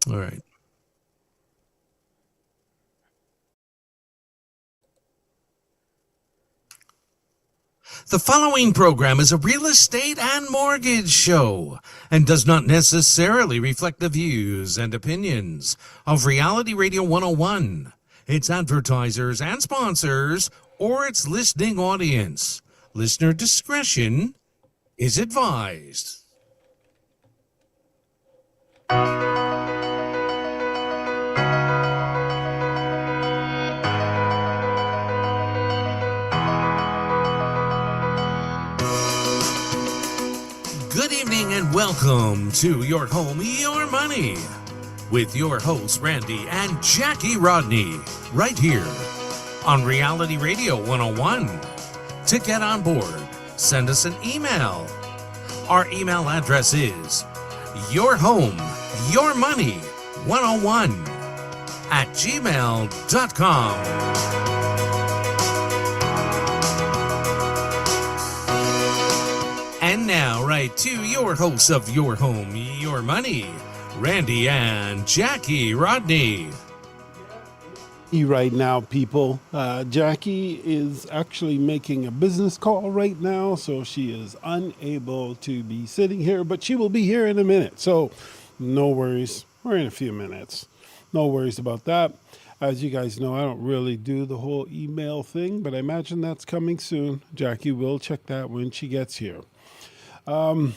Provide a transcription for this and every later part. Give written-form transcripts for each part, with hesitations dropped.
All right. The following program is a real estate and mortgage show and does not necessarily reflect the views and opinions of Reality Radio 101, its advertisers and sponsors, or its listening audience. Listener discretion is advised. Good evening and welcome to Your Home, Your Money with your hosts Randy and Jackie Rodney right here on Reality Radio 101. To get on board, send us an email. Our email address is yourhome101@gmail.com. And now, right to your hosts of Your Home, Your Money, Randy and Jackie Rodney. Right now, people, Jackie is actually making a business call right now, so she is unable to be sitting here, but she will be here in a minute. So no worries. We're in a few minutes. No worries about that. As you guys know, I don't really do the whole email thing, but I imagine that's coming soon. Jackie will check that when she gets here. I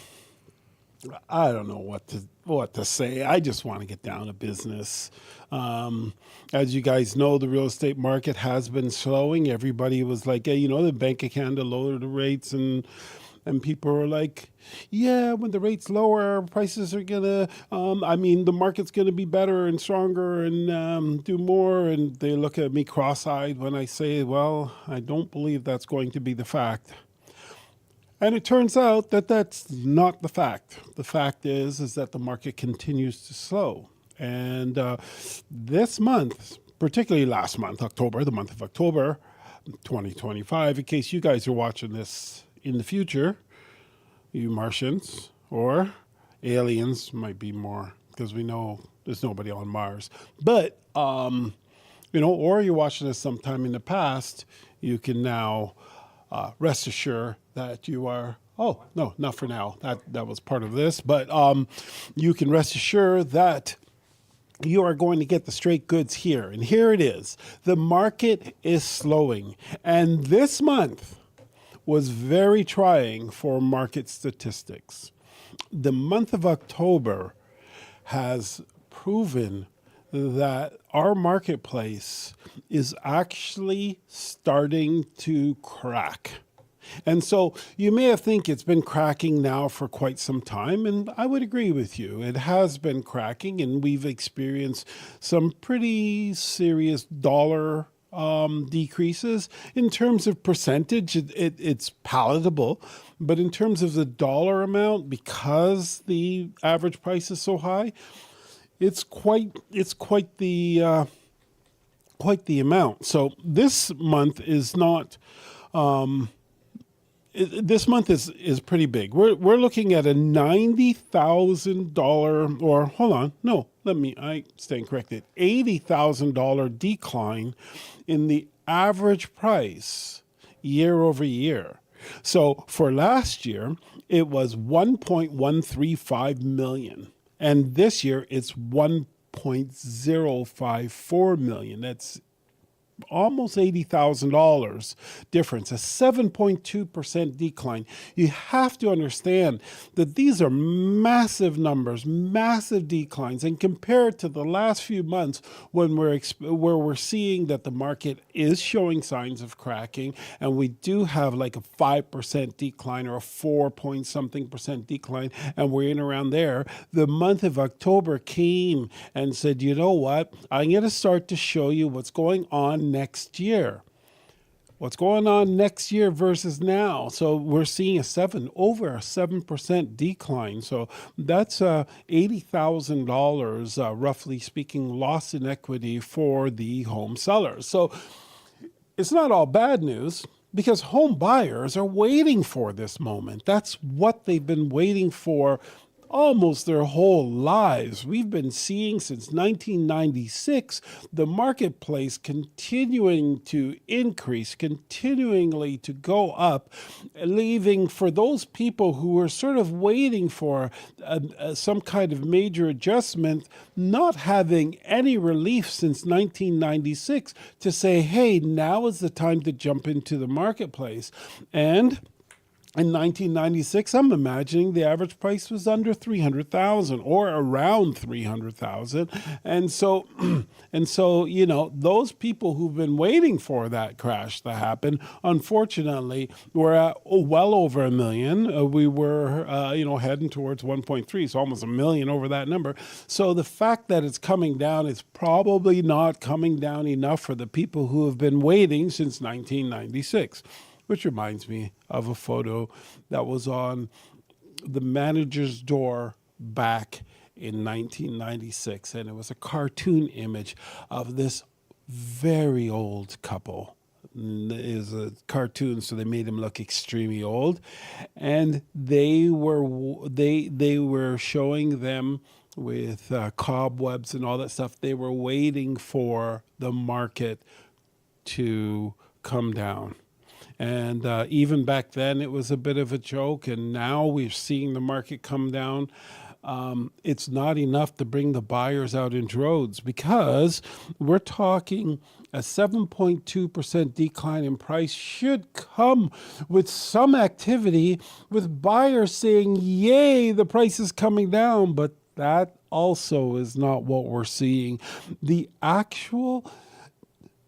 don't know what to say. I just want to get down to business. As you guys know, the real estate market has been slowing. Everybody was like, hey, the Bank of Canada lowered the rates, and people are like, yeah, when the rates lower, prices are gonna. The market's gonna be better and stronger and do more. And they look at me cross-eyed when I say, well, I don't believe that's going to be the fact. And it turns out that that's not the fact. The fact is that the market continues to slow. And this month, particularly last month, October, the month of October 2025, in case you guys are watching this in the future, you Martians or aliens might be more, because we know there's nobody on Mars. But, or you're watching this sometime in the past, you can now rest assured that you are, oh, no, not for now. That was part of this. But you can rest assured that you are going to get the straight goods here. And here it is. The market is slowing. And this month was very trying for market statistics. The month of October has proven that our marketplace is actually starting to crack. And so you may have think it's been cracking now for quite some time, and I would agree with you. It has been cracking, and we've experienced some pretty serious dollar decreases. In terms of percentage, it's palatable, but in terms of the dollar amount, because the average price is so high, it's quite the amount. So this month is not. This month is pretty big. We're looking at a $90,000, or hold on, no, I stand corrected, $80,000 decline in the average price year over year. So for last year, it was 1.135 million. And this year it's 1.054 million. That's almost $80,000 difference, a 7.2% decline. You have to understand that these are massive numbers, massive declines, and compared to the last few months when where we're seeing that the market is showing signs of cracking, and we do have like a 5% decline or a 4 point something percent decline, and we're in around there. The month of October came and said, you know what? I'm going to start to show you what's going on next year. What's going on next year versus now? So we're seeing over a 7% decline. So that's $80,000, roughly speaking, loss in equity for the home sellers. So it's not all bad news, because home buyers are waiting for this moment. That's what they've been waiting for almost their whole lives. We've been seeing since 1996 the marketplace continuing to increase, continually to go up, leaving for those people who were sort of waiting for some kind of major adjustment, not having any relief since 1996, to say, hey, now is the time to jump into the marketplace. And in 1996, I'm imagining the average price was under 300,000 or around 300,000. And so, those people who've been waiting for that crash to happen, unfortunately, were at well over a million. We were, heading towards 1.3, so almost a million over that number. So the fact that it's coming down is probably not coming down enough for the people who have been waiting since 1996. Which reminds me of a photo that was on the manager's door back in 1996. And it was a cartoon image of this very old couple. It is a cartoon, so they made him look extremely old. And they were showing them with cobwebs and all that stuff. They were waiting for the market to come down. And even back then, it was a bit of a joke. And now we're seeing the market come down. It's not enough to bring the buyers out in droves, because we're talking a 7.2% decline in price should come with some activity, with buyers saying, yay, the price is coming down. But that also is not what we're seeing. The actual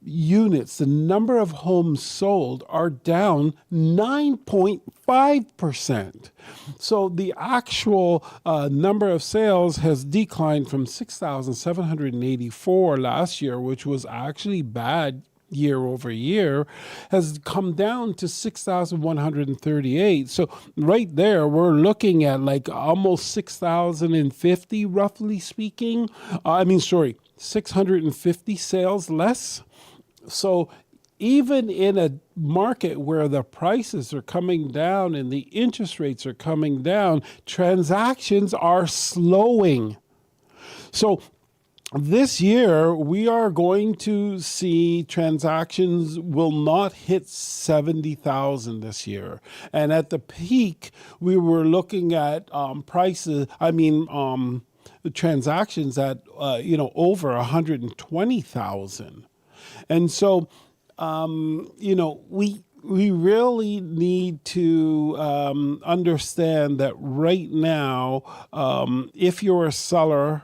units, the number of homes sold, are down 9.5%. So the actual number of sales has declined from 6,784 last year, which was actually bad year over year, has come down to 6,138. So right there, we're looking at like almost 6,050, roughly speaking. 650 sales less. So even in a market where the prices are coming down and the interest rates are coming down, transactions are slowing. So this year, we are going to see transactions will not hit 70,000 this year. And at the peak, we were looking at transactions at, over 120,000. And so, we really need to understand that right now, if you're a seller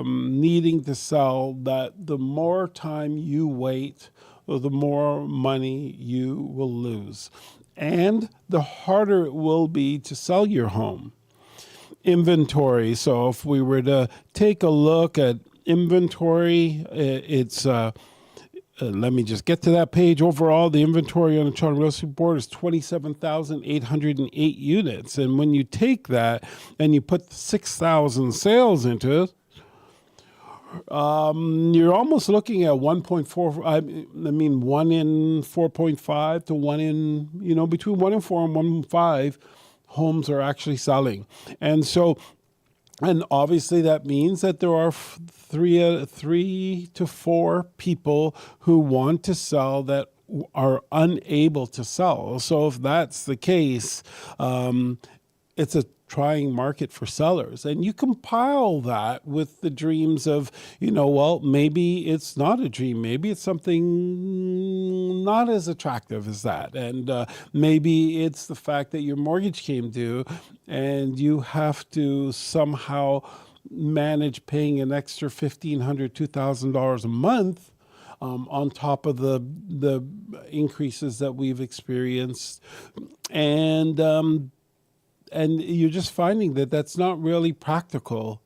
needing to sell, that the more time you wait, the more money you will lose. And the harder it will be to sell your home. Inventory. So if we were to take a look at inventory, it's let me just get to that page. Overall, the inventory on the Toronto Real Estate Board is 27,808 units. And when you take that and you put 6,000 sales into it, you're almost looking at 1.4, 1 in 4.5 to 1 in, between 1 in 4 and 1 in 5 homes are actually selling. And so, and obviously that means that there are three to four people who want to sell that are unable to sell. So if that's the case, it's a trying market for sellers. And you compile that with the dreams of, maybe it's not a dream. Maybe it's something not as attractive as that. And maybe it's the fact that your mortgage came due and you have to somehow manage paying an extra $1,500, $2,000 a month on top of the increases that we've experienced. And you're just finding that that's not really practical.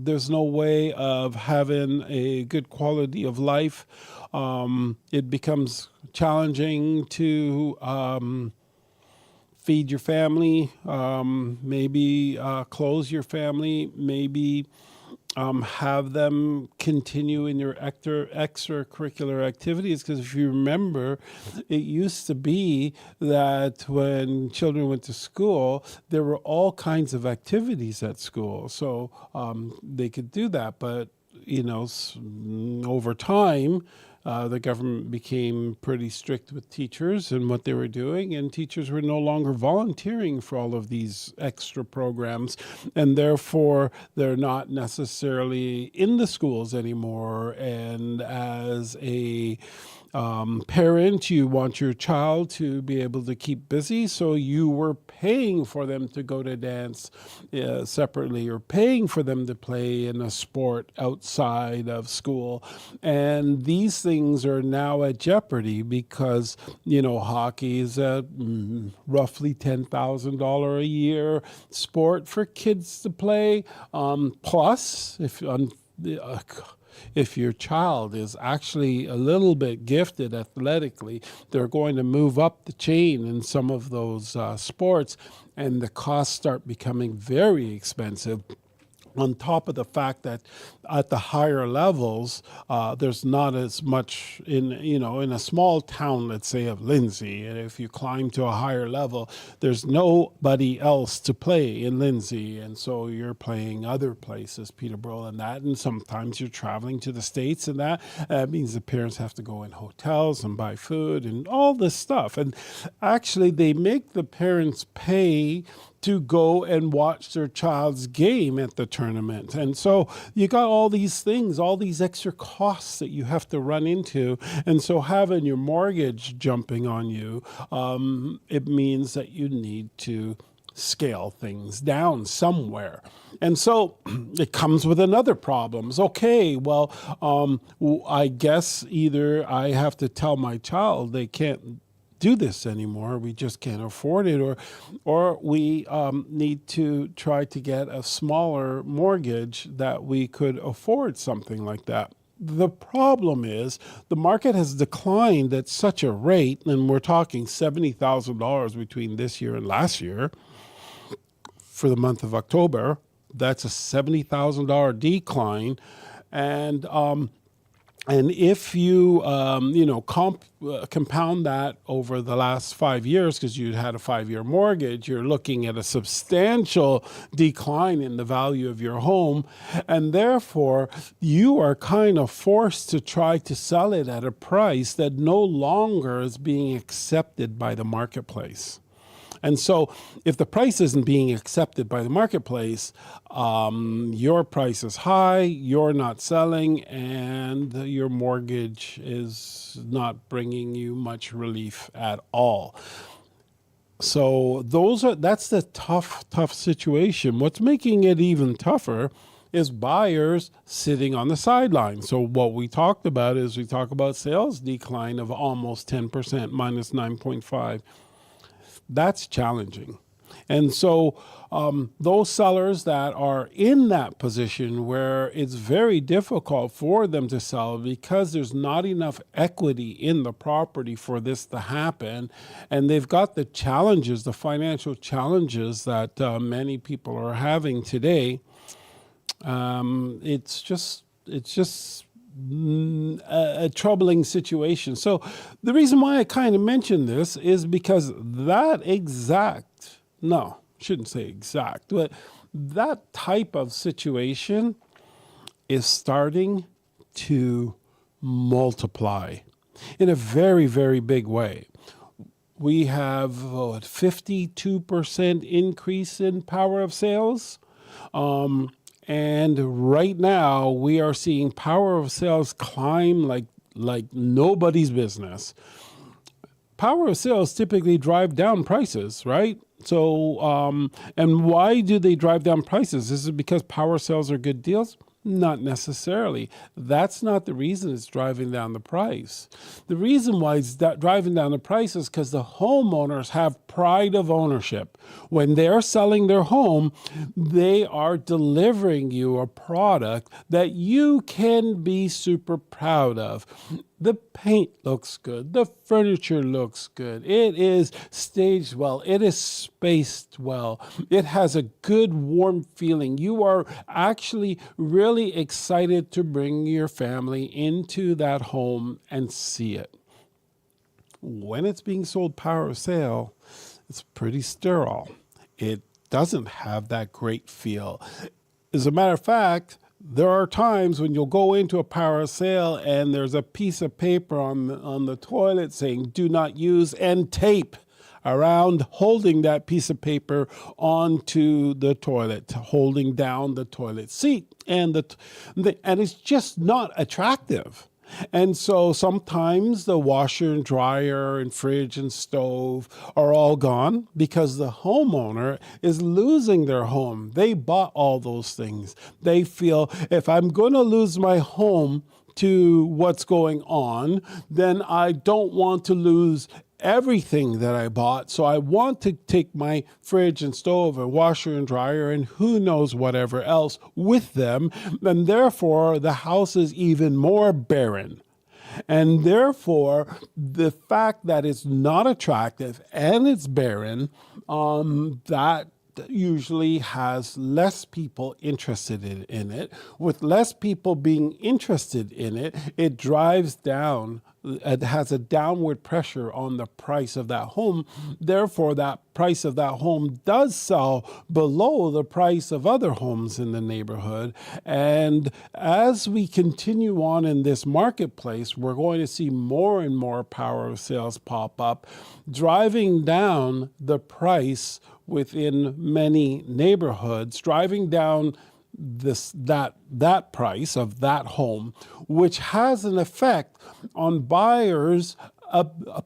There's no way of having a good quality of life. It becomes challenging to feed your family, maybe clothe your family, maybe have them continue in your extracurricular activities. Because if you remember, it used to be that when children went to school, there were all kinds of activities at school. So they could do that. But, over time, the government became pretty strict with teachers and what they were doing, and teachers were no longer volunteering for all of these extra programs, and therefore they're not necessarily in the schools anymore. And as a parent, you want your child to be able to keep busy, so you were paying for them to go to dance separately, or paying for them to play in a sport outside of school. And these things are now at jeopardy because, hockey is a roughly $10,000 a year sport for kids to play. Plus, if your child is actually a little bit gifted athletically, they're going to move up the chain in some of those sports, and the costs start becoming very expensive. On top of the fact that at the higher levels, there's not as much in a small town, let's say of Lindsay, and if you climb to a higher level, there's nobody else to play in Lindsay, and so you're playing other places, Peterborough and that, and sometimes you're traveling to the States, and that means the parents have to go in hotels and buy food and all this stuff. And actually, they make the parents pay to go and watch their child's game at the tournament. And so you got all these things, all these extra costs that you have to run into. And so having your mortgage jumping on you, it means that you need to scale things down somewhere. And so it comes with another problems. Okay, well, I guess either I have to tell my child they can't do this anymore, we just can't afford it, or we need to try to get a smaller mortgage that we could afford something like that. The problem is the market has declined at such a rate, and we're talking $70,000 between this year and last year for the month of October. That's a $70,000 decline. And if you, compound that over the last 5 years, because you had a 5-year mortgage, you're looking at a substantial decline in the value of your home. And therefore, you are kind of forced to try to sell it at a price that no longer is being accepted by the marketplace. And so if the price isn't being accepted by the marketplace, your price is high, you're not selling, and your mortgage is not bringing you much relief at all. So that's the tough situation. What's making it even tougher is buyers sitting on the sidelines. So what we talked about is we talk about sales decline of almost 10%, minus 9.5. That's challenging. And so those sellers that are in that position where it's very difficult for them to sell because there's not enough equity in the property for this to happen, and they've got the challenges, the financial challenges that many people are having today, it's just a troubling situation. So the reason why I kind of mention this is because that type of situation is starting to multiply in a very, very big way. We have a 52% increase in power of sales. And right now, we are seeing power of sales climb like nobody's business. Power of sales typically drive down prices, right? So, and why do they drive down prices? Is it because power sales are good deals? Not necessarily. That's not the reason it's driving down the price. The reason why it's driving down the price is because the homeowners have pride of ownership. When they're selling their home, they are delivering you a product that you can be super proud of. The paint looks good. The furniture looks good. It is staged well. It is spaced well. It has a good warm feeling. You are actually really excited to bring your family into that home and see it. When it's being sold power of sale, it's pretty sterile. It doesn't have that great feel. As a matter of fact, there are times when you'll go into a power sale and there's a piece of paper on the toilet saying do not use, and tape around holding that piece of paper onto the toilet, holding down the toilet seat. And it's just not attractive. And so sometimes the washer and dryer and fridge and stove are all gone because the homeowner is losing their home. They bought all those things. They feel, if I'm going to lose my home to what's going on, then I don't want to lose everything that I bought. So I want to take my fridge and stove and washer and dryer and who knows whatever else with them. And therefore, the house is even more barren. And therefore, the fact that it's not attractive and it's barren, that usually has less people interested in it. With less people being interested in it, it drives down, it has a downward pressure on the price of that home. Therefore, that price of that home does sell below the price of other homes in the neighborhood. And as we continue on in this marketplace, we're going to see more and more power of sales pop up, driving down the price within many neighborhoods, driving down that price of that home, which has an effect on buyers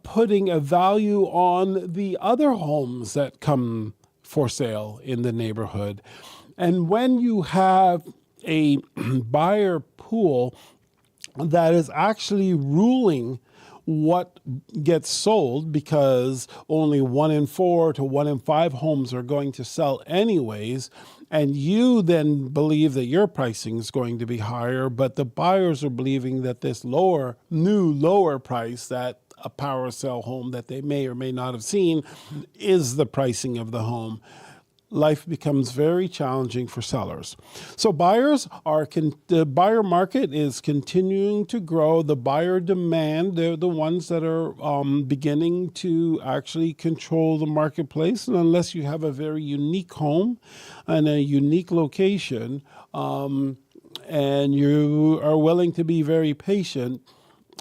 putting a value on the other homes that come for sale in the neighborhood. And when you have a buyer pool that is actually ruling what gets sold, because only 1 in 4 to 1 in 5 homes are going to sell anyways, and you then believe that your pricing is going to be higher, but the buyers are believing that this new lower price, that a power sale home that they may or may not have seen, is the pricing of the home. Life becomes very challenging for sellers. So the buyer market is continuing to grow. The buyer demand, they're the ones that are beginning to actually control the marketplace. And unless you have a very unique home and a unique location, and you are willing to be very patient,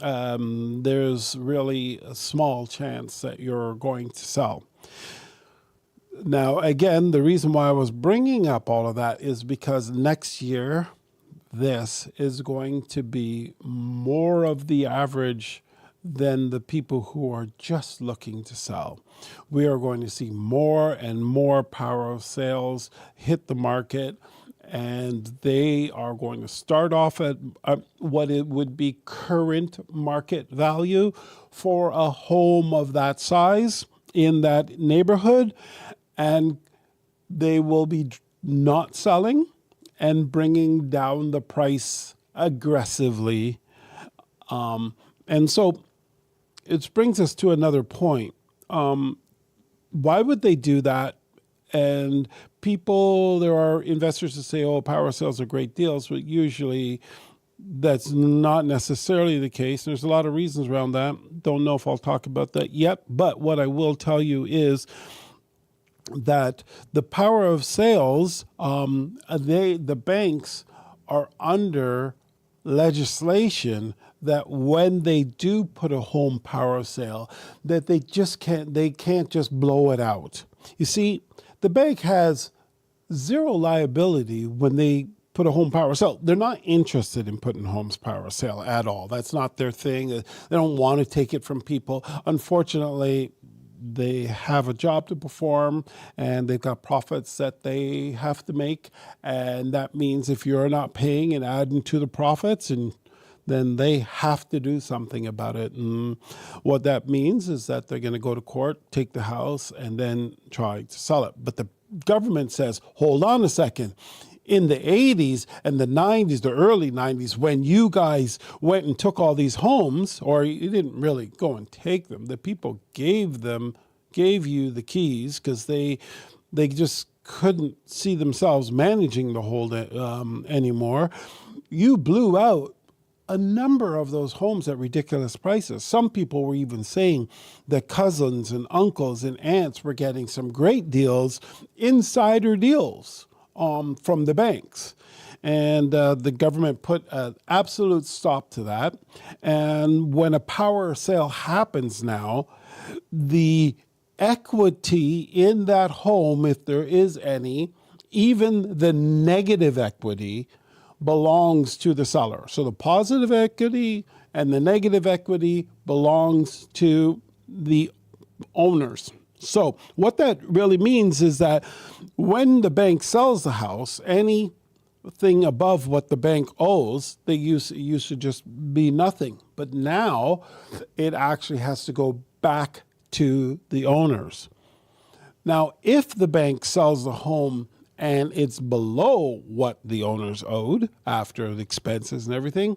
there's really a small chance that you're going to sell. Now, again, the reason why I was bringing up all of that is because next year, this is going to be more of the average than the people who are just looking to sell. We are going to see more and more power of sales hit the market, and they are going to start off at what it would be current market value for a home of that size in that neighborhood. And they will be not selling and bringing down the price aggressively. And so it brings us to another point. Why would they do that? And there are investors that say, oh, power sales are great deals, but usually that's not necessarily the case. There's a lot of reasons around that. Don't know if I'll talk about that yet, but what I will tell you is that the power of sales, the banks are under legislation that when they do put a home power sale, that they can't just blow it out. You see, the bank has zero liability when they put a home power sale. They're not interested in putting homes power sale at all. That's not their thing. They don't want to take it from people. Unfortunately, they have a job to perform and they've got profits that they have to make. And that means if you're not paying and adding to the profits, and then they have to do something about it. And what that means is that they're going to go to court, take the house, and then try to sell it. But the government says, hold on a second. in the 80s and the 90s, the early 90s, when you guys went and took all these homes, or you didn't really go and take them, the people gave you the keys because they just couldn't see themselves managing the hold anymore. You blew out a number of those homes at ridiculous prices. Some people were even saying that cousins and uncles and aunts were getting some great deals, insider deals, from the banks. And the government put an absolute stop to that. And when a power sale happens now, the equity in that home, if there is any, even the negative equity, belongs to the seller. So the positive equity and the negative equity belongs to the owners. So what that really means is that when the bank sells the house, anything above what the bank owes, it used to just be nothing. But now it actually has to go back to the owners. Now, if the bank sells the home and it's below what the owners owed after the expenses and everything,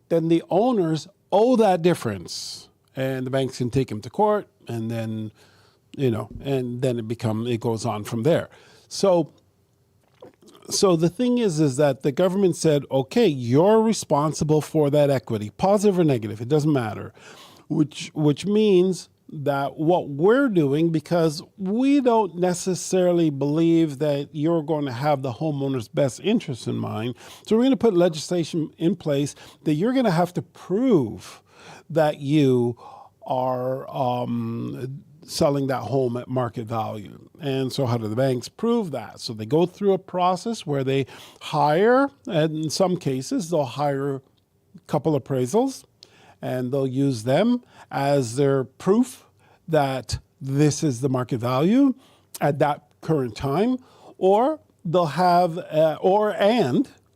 then the owners owe that difference. And the banks can take them to court, and then, and then it goes on from there. So the thing is that the government said, okay, you're responsible for that equity, positive or negative, it doesn't matter, which means that what we're doing, because we don't necessarily believe that you're going to have the homeowner's best interest in mind, so we're going to put legislation in place that you're going to have to prove that you are selling that home at market value. And so how do the banks prove that? So they go through a process where they hire, and in some cases they'll hire a couple appraisals, and they'll use them as their proof that this is the market value at that current time, or they'll have,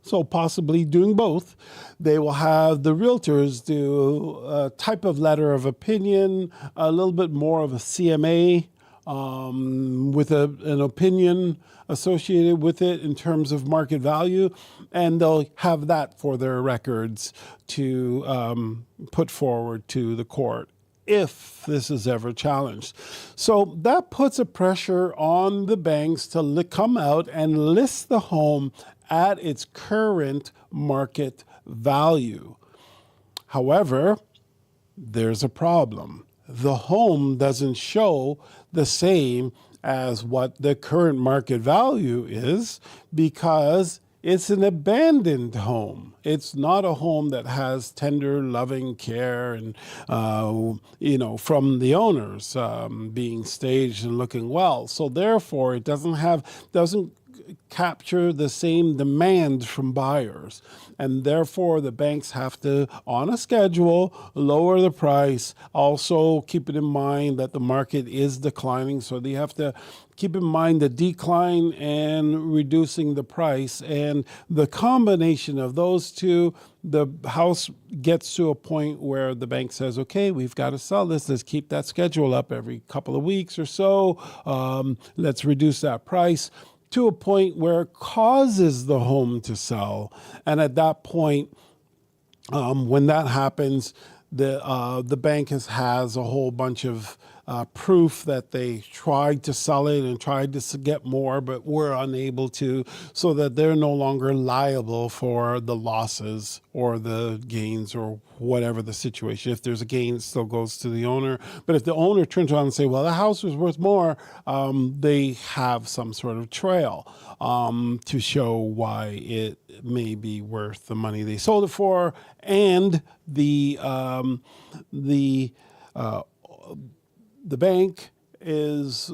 so possibly doing both, they will have the realtors do a type of letter of opinion, a little bit more of a CMA, with an opinion associated with it in terms of market value, and they'll have that for their records to put forward to the court if this is ever challenged. So that puts a pressure on the banks to come out and list the home at its current market value. However, there's a problem. The home doesn't show the same as what the current market value is because it's an abandoned home. It's not a home that has tender, loving care and, from the owners being staged and looking well. So therefore, it doesn't capture the same demand from buyers. And therefore, the banks have to, on a schedule, lower the price. Also, keep it in mind that the market is declining. So they have to keep in mind the decline and reducing the price. And the combination of those two, the house gets to a point where the bank says, okay, we've got to sell this. Let's keep that schedule up every couple of weeks or so. Let's reduce that price to a point where it causes the home to sell. And at that point, when that happens, the bank has a whole bunch of proof that they tried to sell it and tried to get more, but were unable to, so that they're no longer liable for the losses or the gains or whatever the situation. If there's a gain, it still goes to the owner. But if the owner turns around and say, well, the house was worth more, they have some sort of trail to show why it may be worth the money they sold it for, and the bank is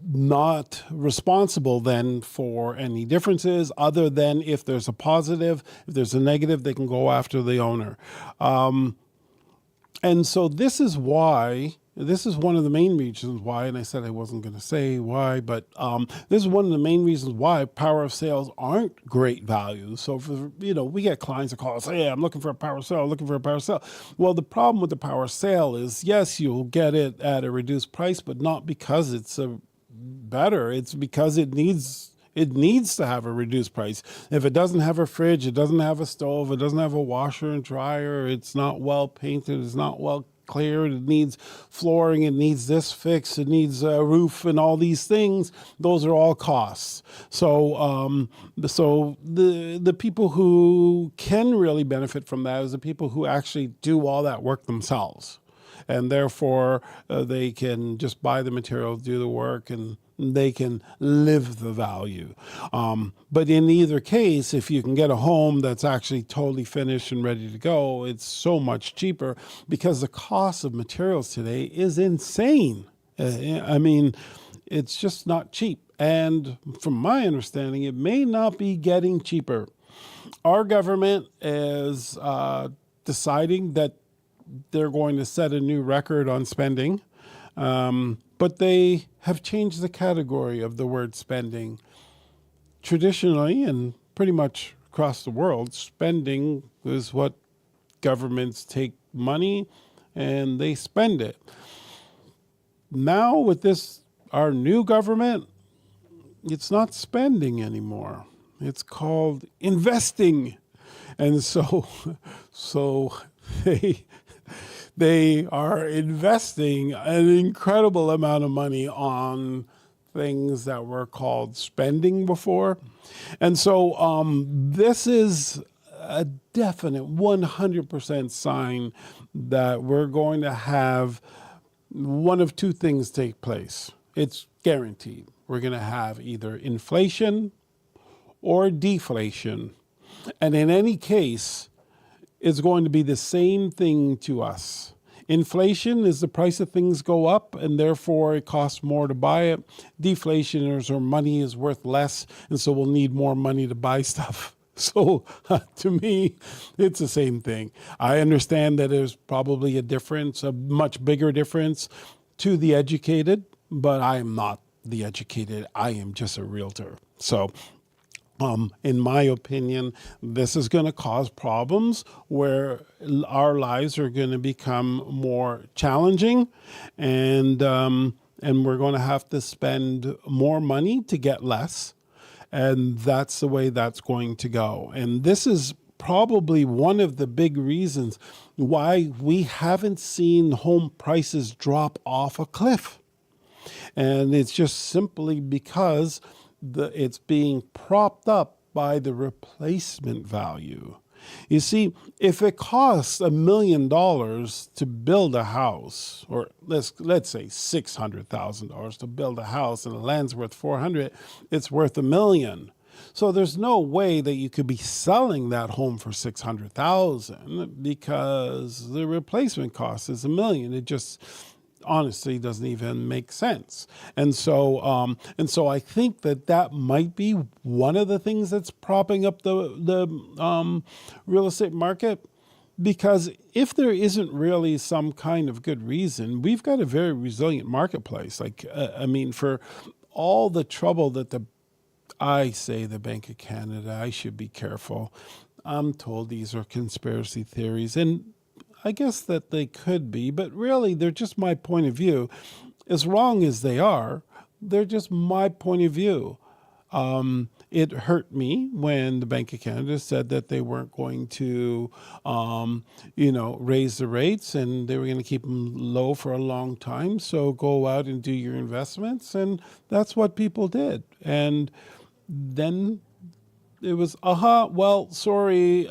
not responsible then for any differences other than if there's a positive. If there's a negative, they can go after the owner. And so this is one of the main reasons why, and I said I wasn't going to say why, but this is one of the main reasons why power of sales aren't great value. So, we get clients that call us, hey, I'm looking for a power sale, Well, the problem with the power sale is, yes, you'll get it at a reduced price, but not because it's better. It's because it needs It needs to have a reduced price. If it doesn't have a fridge, it doesn't have a stove, it doesn't have a washer and dryer, it's not well painted, it's not well cleared, it needs flooring, it needs this fixed, it needs a roof and all these things, those are all costs. So the people who can really benefit from that is the people who actually do all that work themselves. And therefore, they can just buy the materials, do the work, and they can live the value. But in either case, if you can get a home that's actually totally finished and ready to go, it's so much cheaper because the cost of materials today is insane. I mean, it's just not cheap. And from my understanding, it may not be getting cheaper. Our government is deciding that they're going to set a new record on spending, but they have changed the category of the word spending. Traditionally, and pretty much across the world, spending is what governments take money and they spend it. Now with this, our new government, it's not spending anymore. It's called investing. And so they are investing an incredible amount of money on things that were called spending before. And so this is a definite 100% sign that we're going to have one of two things take place. It's guaranteed. We're going to have either inflation or deflation. And in any case, it's going to be the same thing to us. Inflation is the price of things go up, and therefore it costs more to buy it. Deflation is our money is worth less, and so we'll need more money to buy stuff. So to me, it's the same thing. I understand that there's probably a difference, a much bigger difference to the educated, but I am not the educated. I am just a realtor. So in my opinion, this is going to cause problems where our lives are going to become more challenging, and we're going to have to spend more money to get less, and that's the way that's going to go. And this is probably one of the big reasons why we haven't seen home prices drop off a cliff, and it's just simply because it's being propped up by the replacement value. You see, if it costs $1 million to build a house, or let's say $600,000 to build a house, and the land's worth $400,000, it's worth $1 million. So there's no way that you could be selling that home for $600,000 because the replacement cost is $1 million. It just honestly doesn't even make sense. And so I think that might be one of the things that's propping up the real estate market, because if there isn't really some kind of good reason, we've got a very resilient marketplace. Like, I mean, for all the trouble that the Bank of Canada, I should be careful. I'm told these are conspiracy theories, and I guess that they could be, but really they're just my point of view. As wrong as they are, they're just my point of view. It hurt me when the Bank of Canada said that they weren't going to, raise the rates, and they were going to keep them low for a long time. So go out and do your investments, and that's what people did. And then it was, sorry.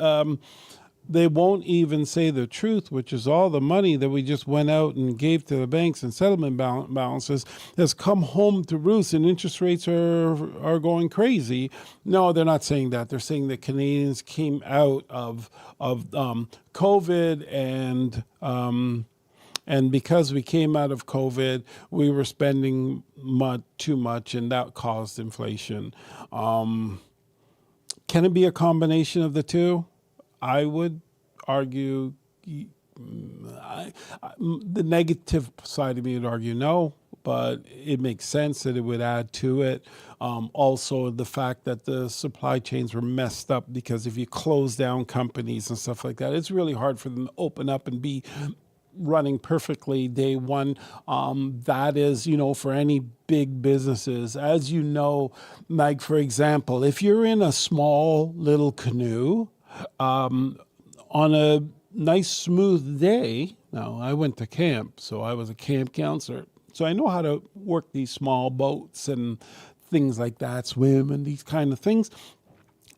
They won't even say the truth, which is all the money that we just went out and gave to the banks and settlement balances has come home to roost, and interest rates are going crazy. No, they're not saying that. They're saying that Canadians came out of COVID, and because we came out of COVID, we were spending too much, and that caused inflation. Can it be a combination of the two? I would argue, the negative side of me would argue no, but it makes sense that it would add to it. Also, the fact that the supply chains were messed up, because if you close down companies and stuff like that, it's really hard for them to open up and be running perfectly day one. That is, for any big businesses, as you know, like for example, if you're in a small little canoe on a nice smooth day. Now, I went to camp, so I was a camp counselor. So I know how to work these small boats and things like that, swim and these kind of things.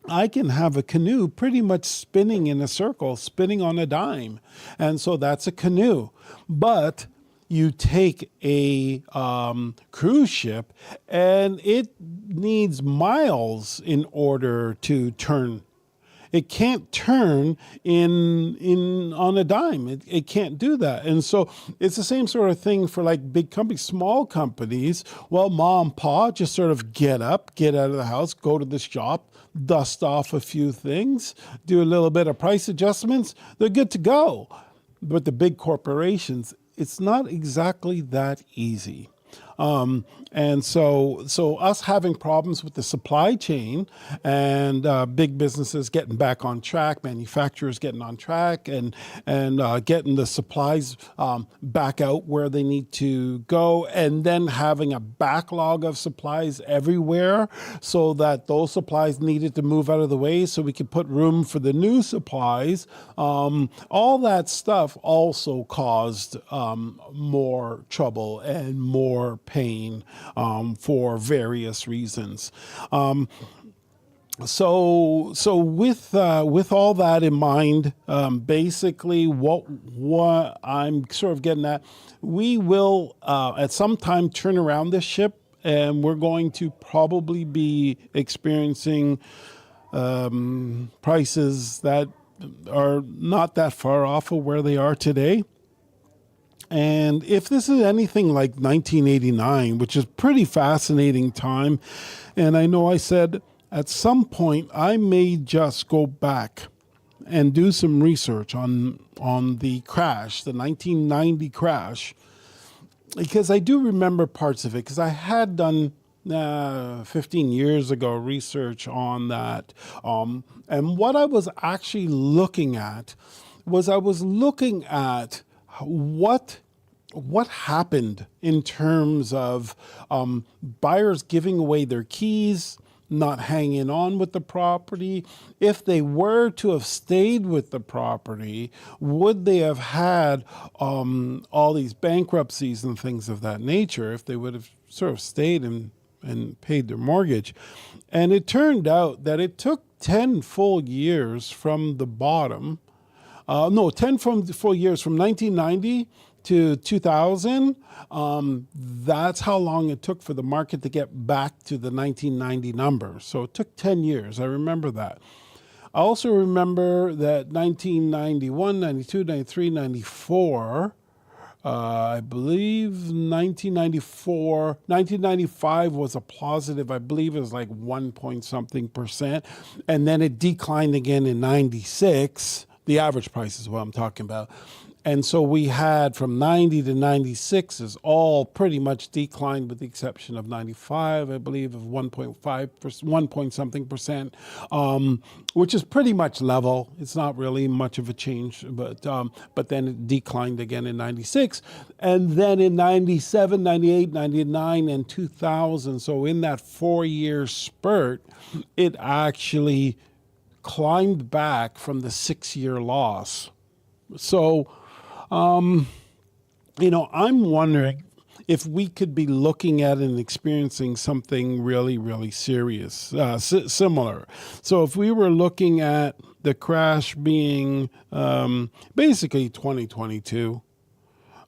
I can have a canoe pretty much spinning in a circle, spinning on a dime. And so that's a canoe. But you take a cruise ship and it needs miles in order to turn. It can't turn in on a dime. It can't do that. And so it's the same sort of thing for like big companies, small companies. Well, mom and pa just sort of get up, get out of the house, go to the shop, dust off a few things, do a little bit of price adjustments. They're good to go. But the big corporations, it's not exactly that easy. And so us having problems with the supply chain and big businesses getting back on track, manufacturers getting on track, and getting the supplies back out where they need to go, and then having a backlog of supplies everywhere, so that those supplies needed to move out of the way so we could put room for the new supplies. All that stuff also caused more trouble and more pain for various reasons. So with all that in mind, basically what I'm sort of getting at, we will at some time turn around this ship, and we're going to probably be experiencing prices that are not that far off of where they are today. And if this is anything like 1989, which is pretty fascinating time, and I know I said at some point I may just go back and do some research on the crash, the 1990 crash, because I do remember parts of it, because I had done 15 years ago research on that. And what I was actually looking at was what happened in terms of buyers giving away their keys, not hanging on with the property. If they were to have stayed with the property, would they have had all these bankruptcies and things of that nature if they would have sort of stayed and paid their mortgage? And it turned out that it took 10 full years from the bottom. 10 full years from 1990 to 2000. That's how long it took for the market to get back to the 1990 number. So it took 10 years. I remember that. I also remember that 1991, 92, 93, 94, I believe 1995 was a positive. I believe it was like 1 point something percent. And then it declined again in 96. The average price is what I'm talking about. And so we had from 90 to 96 is all pretty much declined, with the exception of 95, I believe, of 1.5%, 1 point something percent, which is pretty much level. It's not really much of a change, but then it declined again in 96. And then in 97, 98, 99, and 2000, so in that 4-year spurt, it actually climbed back from the 6-year loss. So, I'm wondering if we could be looking at and experiencing something really, really serious, similar. So if we were looking at the crash being basically 2022,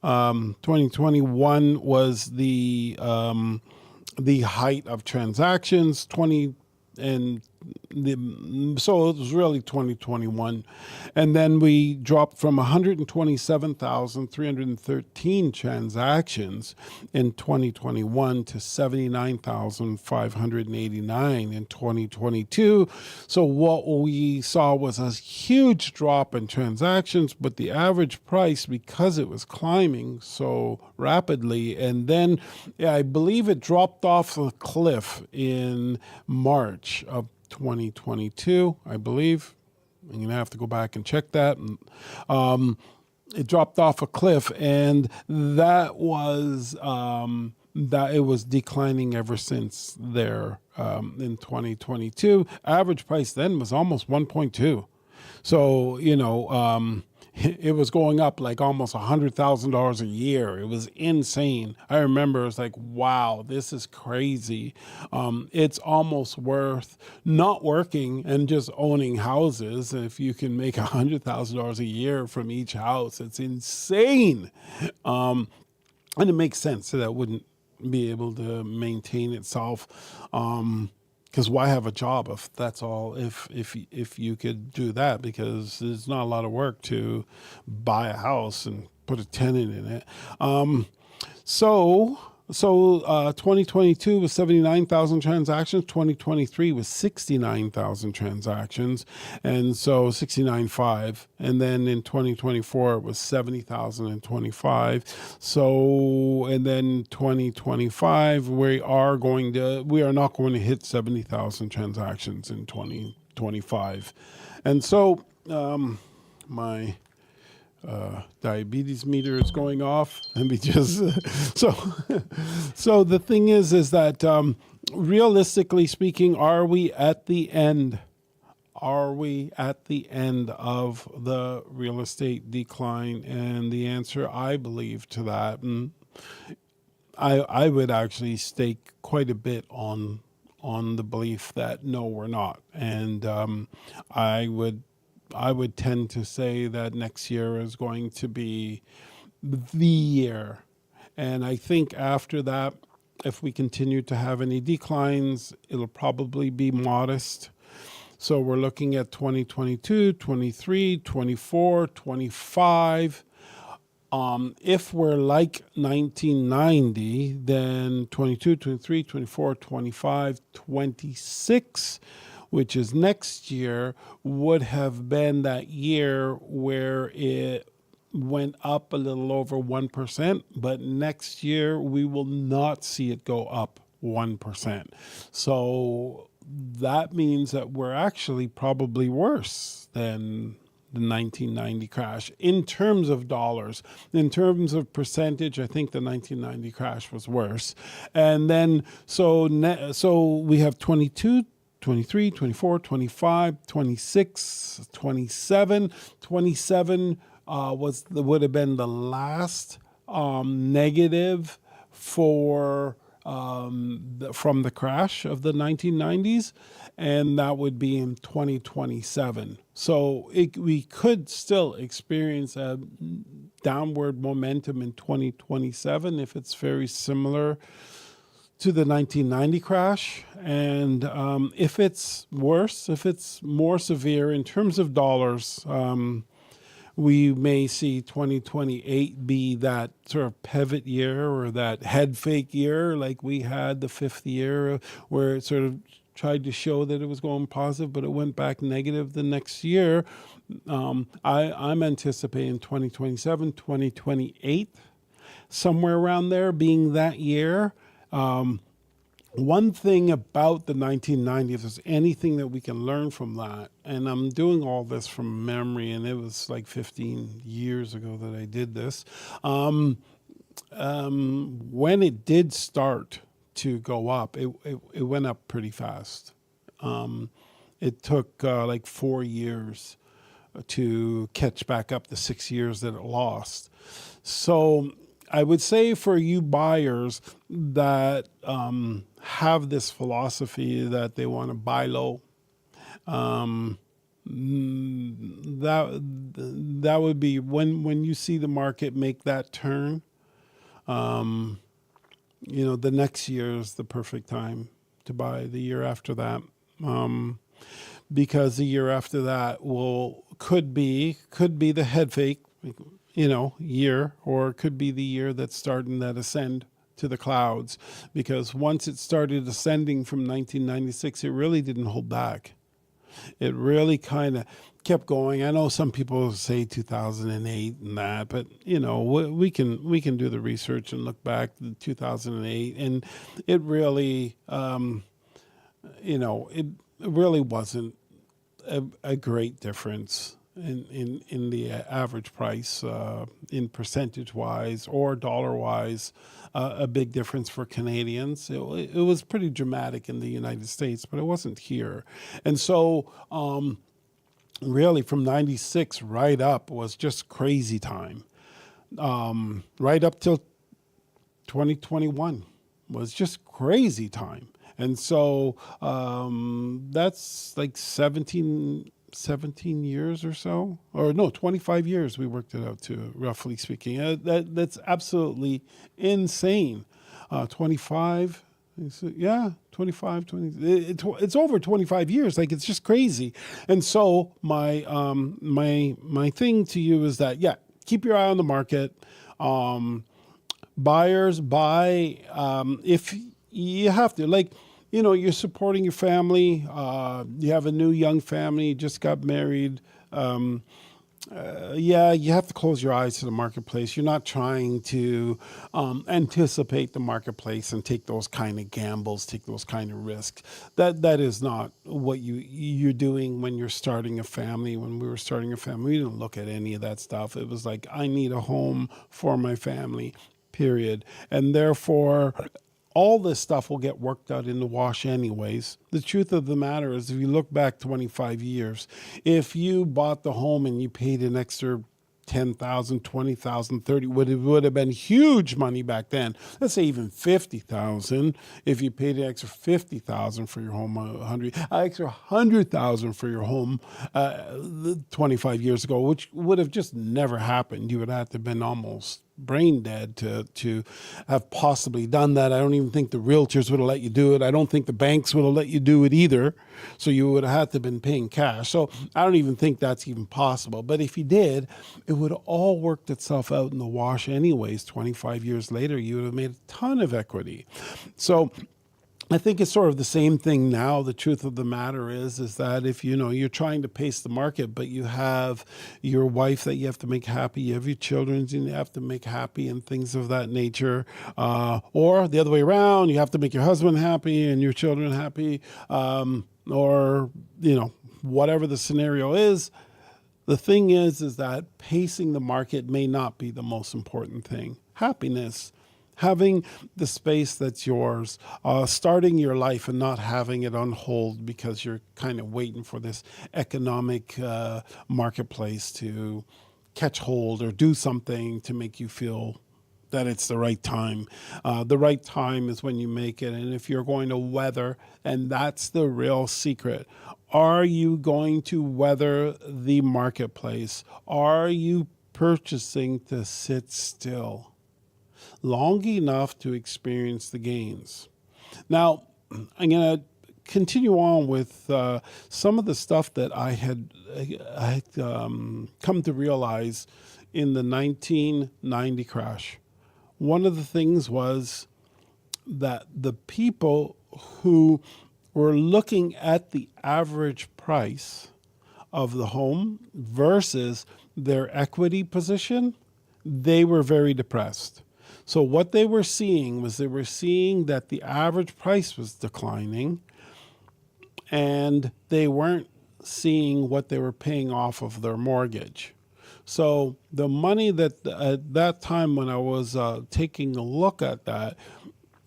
2021 was the height of transactions, so it was really 2021. And then we dropped from 127,313 transactions in 2021 to 79,589 in 2022. So what we saw was a huge drop in transactions, but the average price, because it was climbing so rapidly, and then I believe it dropped off a cliff in March of 2022, I believe. I'm going to have to go back and check that. it dropped off a cliff, and that was that it was declining ever since there in 2022. Average price then was almost 1.2. So, it was going up like almost $100,000 a year. It was insane. I remember it was like, wow, this is crazy. It's almost worth not working and just owning houses. If you can make $100,000 a year from each house, it's insane. And it makes sense that wouldn't be able to maintain itself. Because why have a job if that's all? If you could do that, because there's not a lot of work to buy a house and put a tenant in it. So 2022 was 79,000 transactions. 2023 was 69,000 transactions, and so 69.5. And then in 2024 it was 70,025. So, and then 2025 we are not going to hit 70,000 transactions in 2025, and so my diabetes meter is going off. Let me just so the thing is that realistically speaking, are we at the end? Are we at the end of the real estate decline? And the answer, I believe, to that, and I would actually stake quite a bit on the belief that no, we're not, and I would tend to say that next year is going to be the year. And I think after that, if we continue to have any declines, it'll probably be modest. So we're looking at 2022, 23, 24, 25. If we're like 1990, then 22, 23, 24, 25, 26, which is next year, would have been that year where it went up a little over 1%, but next year we will not see it go up 1%. So that means that we're actually probably worse than the 1990 crash in terms of dollars. In terms of percentage, I think the 1990 crash was worse. And then so we have 22, 23, 24, 25, 26, 27. 27 would have been the last negative for from the crash of the 1990s, and that would be in 2027. So we could still experience a downward momentum in 2027 if it's very similar to the 1990 crash. And if it's worse, if it's more severe in terms of dollars, we may see 2028 be that sort of pivot year or that head fake year like we had the fifth year, where it sort of tried to show that it was going positive, but it went back negative the next year. I'm anticipating 2027, 2028, somewhere around there being that year. One thing about the 1990s, if there's anything that we can learn from that, and I'm doing all this from memory, and it was like 15 years ago that I did this, when it did start to go up, it went up pretty fast. It took like 4 years to catch back up the 6 years that it lost. So I would say for you buyers that have this philosophy that they want to buy low, that would be when you see the market make that turn. The next year is the perfect time to buy. The year after that, because the year after that could be the head fake, year, or it could be the year that's starting that ascend to the clouds. Because once it started ascending from 1996, it really didn't hold back. It really kind of kept going. I know some people say 2008 and that, but we can do the research and look back to 2008, and it really, it really wasn't a great difference. in the average price in percentage wise or dollar wise, a big difference for Canadians. It was pretty dramatic in the United States, but it wasn't here. And so really from 96 right up was just crazy time. Right up till 2021 was just crazy time. And so that's like 17 years or so, or no, 25 years we worked it out to, roughly speaking. That's absolutely insane. 25, yeah, 25, 20, it's over 25 years. Like, it's just crazy. And so my thing to you is that, yeah, keep your eye on the market. Buyers buy if you have to, like, you're supporting your family. You have a new young family, just got married. Yeah, you have to close your eyes to the marketplace. You're not trying to anticipate the marketplace and take those kind of gambles, take those kind of risks. That is not what you're doing when you're starting a family. When we were starting a family, we didn't look at any of that stuff. It was like, I need a home for my family, period. And therefore, all this stuff will get worked out in the wash anyways. The truth of the matter is, if you look back 25 years, if you bought the home and you paid an extra 10,000, 20,000, 30, would have been huge money back then. Let's say even 50,000. If you paid an extra 50,000 for your home, extra 100,000 for your home 25 years ago, which would have just never happened. You would have to have been almost brain dead to have possibly done that. I don't even think the realtors would have let you do it. I don't think the banks would have let you do it either. So you would have had to have been paying cash. So I don't even think that's even possible. But if you did, it would have all worked itself out in the wash anyways. 25 years later, you would have made a ton of equity. So I think it's sort of the same thing now. The truth of the matter is that if you're trying to pace the market, but you have your wife that you have to make happy, you have your children and you have to make happy, and things of that nature, or the other way around, you have to make your husband happy and your children happy, or whatever the scenario is. The thing is that pacing the market may not be the most important thing. Happiness, having the space that's yours, starting your life and not having it on hold because you're kind of waiting for this economic marketplace to catch hold or do something to make you feel that it's the right time. The right time is when you make it. And if you're going to weather, and that's the real secret, are you going to weather the marketplace? Are you purchasing to sit still long enough to experience the gains? Now, I'm going to continue on with some of the stuff that I had come to realize in the 1990 crash. One of the things was that the people who were looking at the average price of the home versus their equity position, they were very depressed. So what they were seeing was that the average price was declining, and they weren't seeing what they were paying off of their mortgage. So the money that at that time when I was taking a look at that,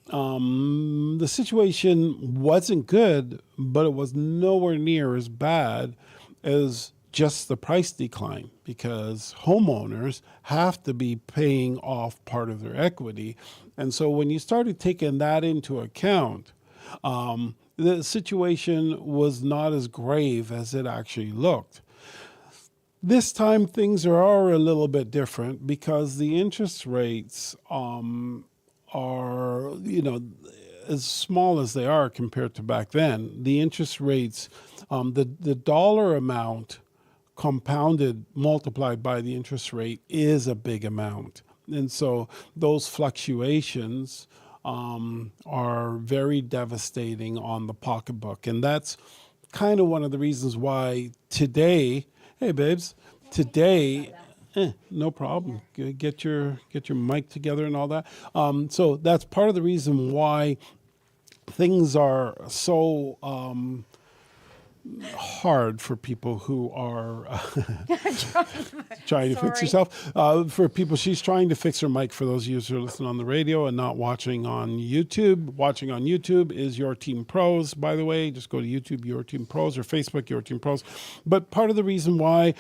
the situation wasn't good, but it was nowhere near as bad as just the price decline, because homeowners have to be paying off part of their equity. And so when you started taking that into account, the situation was not as grave as it actually looked. This time things are a little bit different because the interest rates are, as small as they are compared to back then. The interest rates, the dollar amount compounded, multiplied by the interest rate, is a big amount. And so those fluctuations are very devastating on the pocketbook. And that's kind of one of the reasons why today, hey babes, today, no problem. Get your mic together and all that. So that's part of the reason why things are so hard for people who are trying to fix Sorry. yourself. For people, she's trying to fix her mic. For those of you who are listening on the radio and not watching on YouTube, watching on YouTube is Your Team Pros, by the way. Just go to YouTube, Your Team Pros, or Facebook, Your Team Pros. But part of the reason why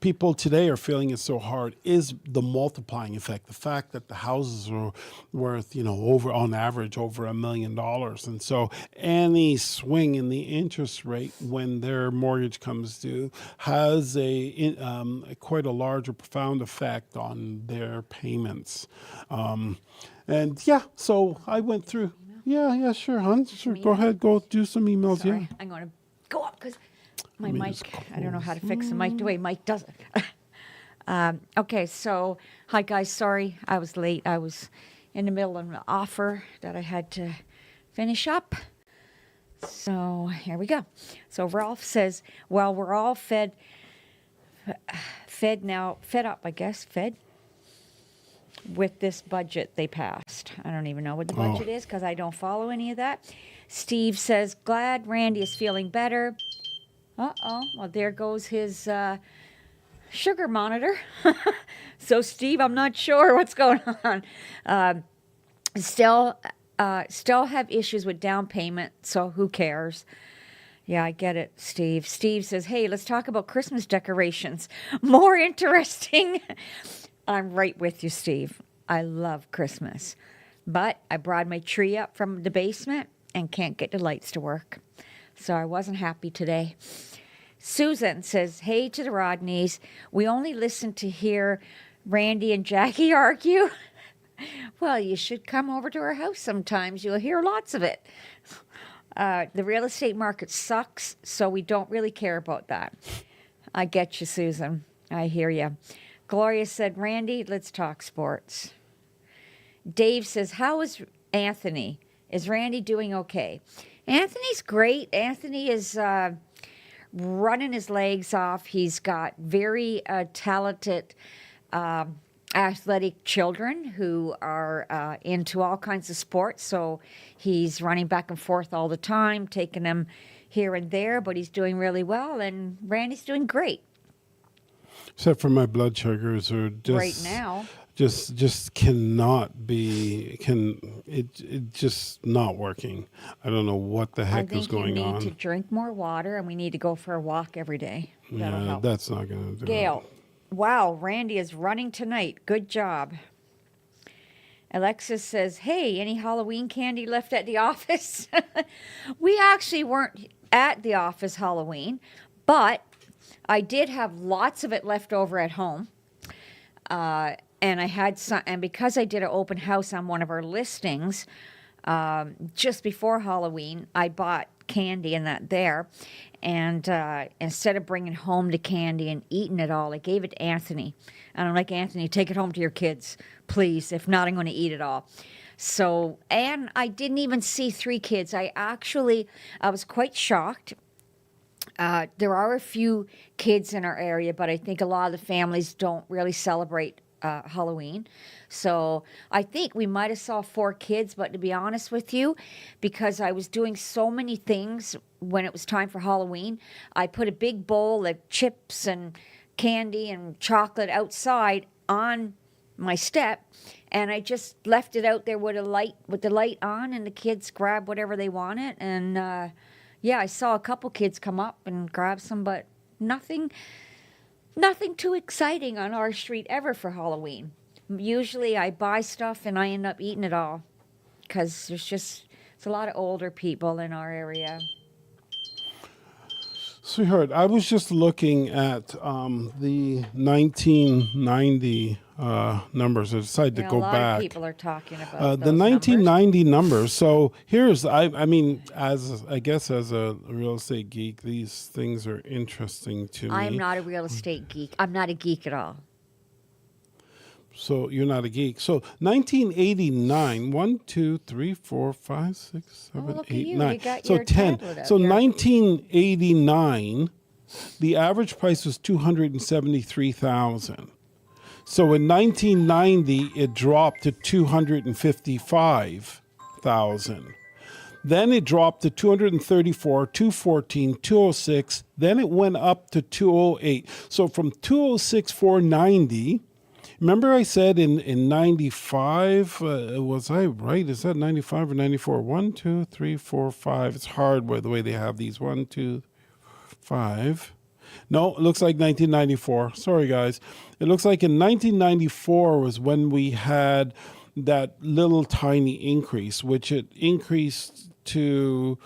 people today are feeling it so hard is the multiplying effect. The fact that the houses are worth, over on average over $1 million. And so any swing in the interest rate when their mortgage comes due has quite a large or profound effect on their payments. So I went through. Yeah, sure, hon. Sure, go ahead, go do some emails. Sorry, Yeah. I'm going to go up because my me mic, just I don't know how to fix the mic the way Mike does it. Okay, so hi guys, sorry I was late. I was in the middle of an offer that I had to finish up. So here we go. So Ralph says, well, we're all fed up, I guess, with this budget they passed. I don't even know what the budget is because I don't follow any of that. Steve says, glad Randy is feeling better. Well, there goes his sugar monitor. So, Steve, I'm not sure what's going on. Still have issues with down payment, so who cares? Yeah, I get it, Steve. Steve says, hey, let's talk about Christmas decorations. More interesting. I'm right with you, Steve. I love Christmas. But I brought my tree up from the basement and can't get the lights to work. So I wasn't happy today. Susan says, hey to the Rodneys. We only listen to hear Randy and Jackie argue. Well, you should come over to our house sometimes. You'll hear lots of it. The real estate market sucks, so we don't really care about that. I get you, Susan. I hear you. Gloria said, Randy, let's talk sports. Dave says, how is Anthony? Is Randy doing okay? Anthony's great. Anthony is running his legs off. He's got very talented athletic children who are into all kinds of sports. So he's running back and forth all the time, taking them here and there, but he's doing really well. And Randy's doing great. Except for my blood sugars are just Right now. just cannot be it just not working. I don't know what the I heck is think you going need on. to drink more water, and we need to go for a walk every day. That'll Yeah, help. that's not going to do Gail, wow, Randy is running tonight. Good job. Alexis says, hey, any Halloween candy left at the office? We actually weren't at the office Halloween, but I did have lots of it left over at home. And I had some, and because I did an open house on one of our listings just before Halloween, I bought candy and that there. And instead of bringing home the candy and eating it all, I gave it to Anthony. And I'm like, Anthony, take it home to your kids, please. If not, I'm going to eat it all. So, and I didn't even see 3 kids. I was quite shocked. There are a few kids in our area, but I think a lot of the families don't really celebrate Halloween. So I think we might have saw 4 kids, but to be honest with you, because I was doing so many things when it was time for Halloween, I put a big bowl of chips and candy and chocolate outside on my step, and I just left it out there with the light on, and the kids grabbed whatever they wanted. And yeah, I saw a couple kids come up and grab some, but nothing too exciting on our street ever for Halloween. Usually I buy stuff and I end up eating it all because it's a lot of older people in our area. Sweetheart, I was just looking at the 1990 numbers. I decided to Yeah, go a lot back. of people are talking about The those 1990 numbers. So here's, I mean, as I guess as a real estate geek, these things are interesting to me. I am not a real estate geek. I'm not a geek at all. So you're not a geek. So 1989, 1, 2, 3, 4, 5, 6, 7, look at 8, you. 9. You got So your 10. tablet up So there. 1989, the average price was 273,000. So in 1990, it dropped to 255,000. Then it dropped to 234, 214, 206. Then it went up to 208. So from 206, 490. Remember I said in 95, was I right? Is that 95 or 94? 1, 2, 3, 4, 5. It's hard by the way they have these. 1, 2, 5. No, it looks like 1994. Sorry, guys. It looks like in 1994 was when we had that little tiny increase, which it increased to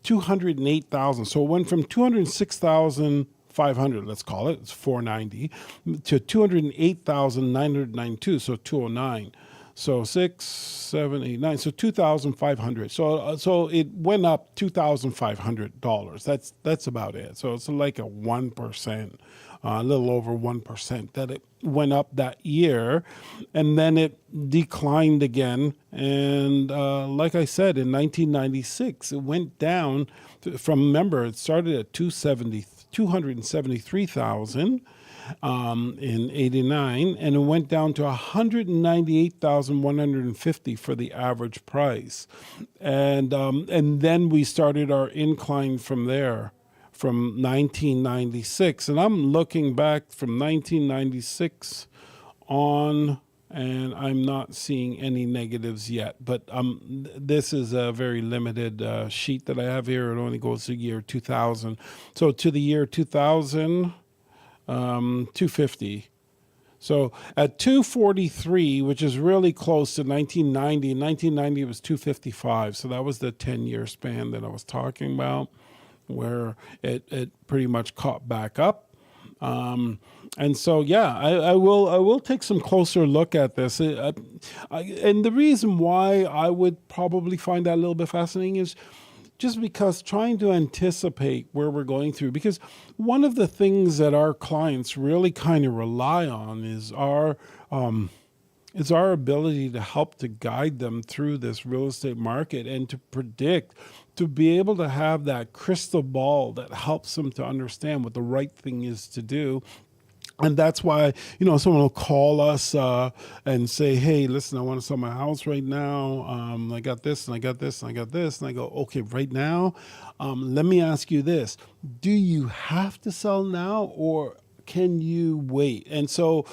208,000. So it went from 206,500, let's call it, it's 490, to 208,992, so 209. So 6, 7, 8, 9, so 2,500. So it went up $2,500. That's about it. So it's like a 1%, a little over 1% that it went up that year, and then it declined again. And like I said, in 1996, it went down from, remember, it started at 273,000 in 89, and it went down to 198,150 for the average price. And then we started our incline from there, from 1996. And I'm looking back from 1996 on, and I'm not seeing any negatives yet. But this is a very limited sheet that I have here. It only goes to year 2000. So to the year 2000, 250. So at 243, which is really close to 1990, in 1990 it was 255. So that was the 10-year span that I was talking about, where it pretty much caught back up. And so, yeah, I will take some closer look at this. And the reason why I would probably find that a little bit fascinating is just because trying to anticipate where we're going through, because one of the things that our clients really kind of rely on is our ability to help to guide them through this real estate market and to predict, to be able to have that crystal ball that helps them to understand what the right thing is to do. And that's why, someone will call us and say, hey, listen, I want to sell my house right now. I got this and I got this and I got this. And I go, okay, right now, let me ask you this. Do you have to sell now or can you wait? And so,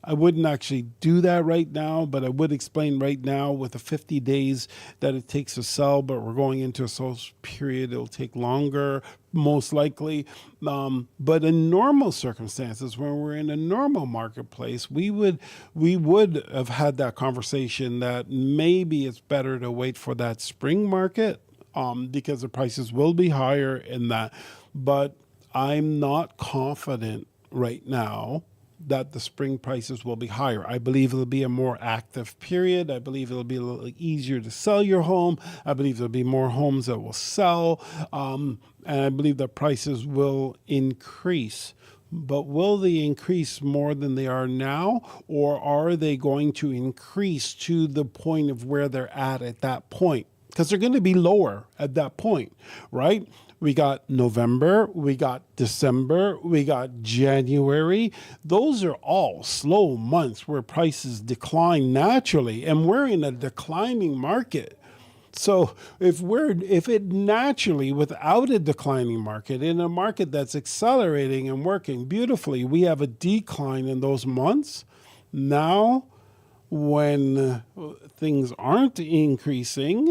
I wouldn't actually do that right now, but I would explain right now with the 50 days that it takes to sell, but we're going into a sales period. It'll take longer, most likely. But in normal circumstances, when we're in a normal marketplace, we would have had that conversation that maybe it's better to wait for that spring market because the prices will be higher in that. But I'm not confident right now that the spring prices will be higher. I believe it'll be a more active period. I believe it'll be a little easier to sell your home. I believe there'll be more homes that will sell. And I believe that prices will increase. But will they increase more than they are now? Or are they going to increase to the point of where they're at that point? Because they're going to be lower at that point, right? We got November, we got December, we got January. Those are all slow months where prices decline naturally, and we're in a declining market. So if it naturally, without a declining market, in a market that's accelerating and working beautifully, we have a decline in those months. Now, when things aren't increasing,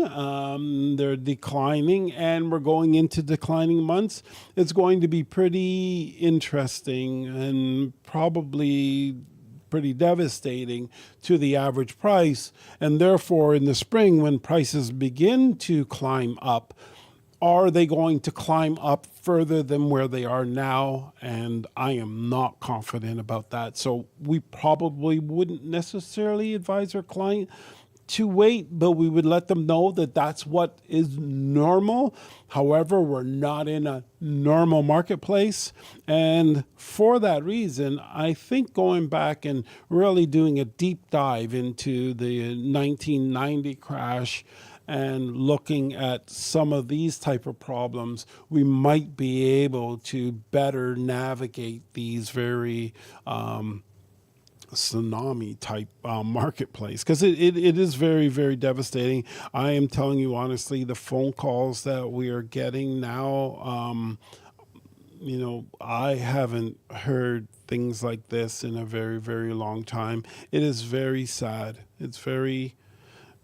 they're declining, and we're going into declining months, it's going to be pretty interesting and probably pretty devastating to the average price. And therefore, in the spring, when prices begin to climb up, are they going to climb up further than where they are now? And I am not confident about that. So we probably wouldn't necessarily advise our client to wait, but we would let them know that that's what is normal. However, we're not in a normal marketplace. And for that reason, I think going back and really doing a deep dive into the 1990 crash and looking at some of these type of problems, we might be able to better navigate these very tsunami type marketplace, because it is very, very devastating. I am telling you honestly, the phone calls that we are getting now, I haven't heard things like this in a very, very long time. It is very sad. It's very,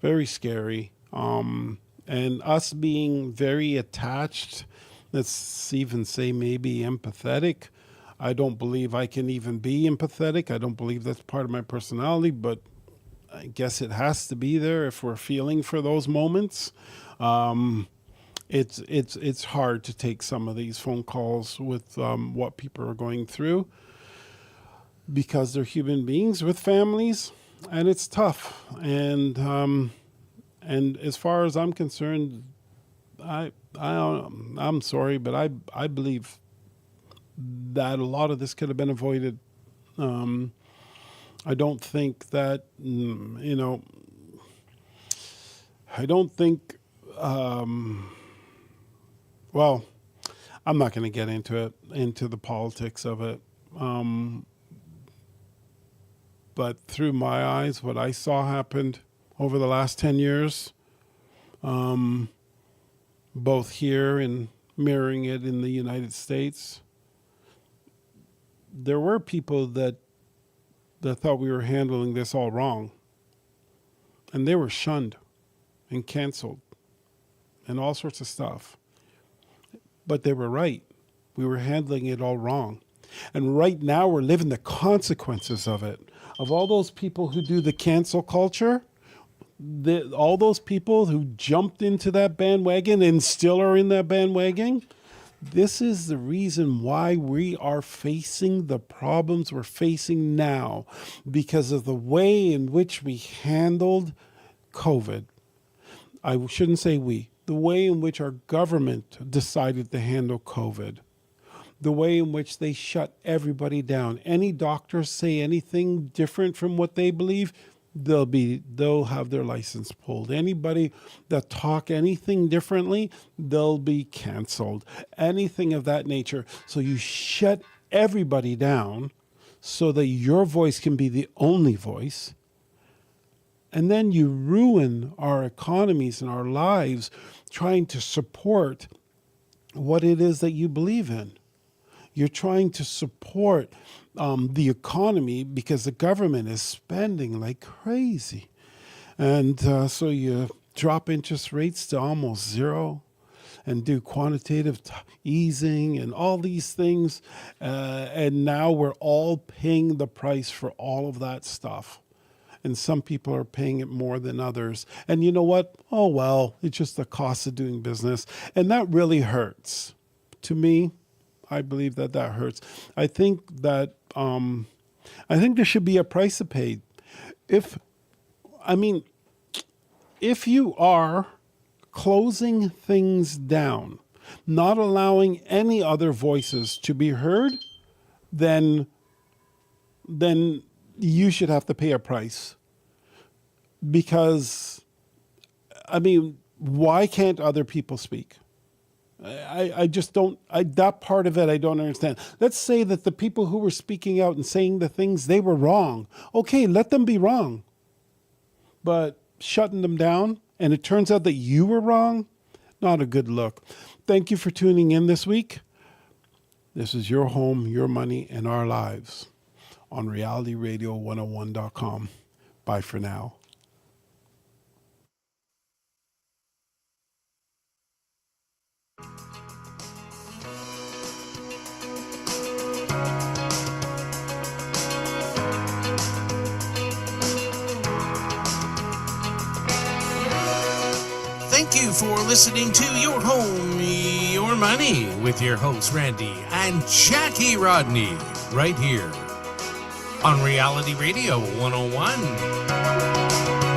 very scary. And us being very attached, let's even say maybe empathetic. I don't believe I can even be empathetic. I don't believe that's part of my personality, but I guess it has to be there if we're feeling for those moments. It's hard to take some of these phone calls with what people are going through, because they're human beings with families, and it's tough. And as far as I'm concerned, I'm sorry, but I believe that a lot of this could have been avoided. I don't think that, I don't think, well, I'm not going to get into the politics of it. But through my eyes, what I saw happened over the last 10 years, both here and mirroring it in the United States, there were people that thought we were handling this all wrong. And they were shunned and canceled and all sorts of stuff. But they were right. We were handling it all wrong. And right now we're living the consequences of it. Of all those people who do the cancel culture, all those people who jumped into that bandwagon and still are in that bandwagon, this is the reason why we are facing the problems we're facing now, because of the way in which we handled COVID. I shouldn't say we. The way in which our government decided to handle COVID. The way in which they shut everybody down. Any doctors say anything different from what they believe, they'll have their license pulled. Anybody that talk anything differently, they'll be canceled. Anything of that nature. So you shut everybody down so that your voice can be the only voice. And then you ruin our economies and our lives trying to support what it is that you believe in. You're trying to support the economy because the government is spending like crazy. And so you drop interest rates to almost zero and do quantitative easing and all these things. And now we're all paying the price for all of that stuff. And some people are paying it more than others. And you know what? Oh, well, it's just the cost of doing business. And that really hurts. To me, I believe that hurts. I think that there should be a price to pay. If you are closing things down, not allowing any other voices to be heard, then you should have to pay a price. Because, why can't other people speak? I just don't, that part of it I don't understand. Let's say that the people who were speaking out and saying the things, they were wrong. Okay, let them be wrong. But shutting them down, and it turns out that you were wrong, not a good look. Thank you for tuning in this week. This is your home, your money, and our lives on realityradio101.com. Bye for now. Thank you for listening to Your Home, Your Money with your hosts, Randy and Jackie Rodney, right here on Reality Radio 101.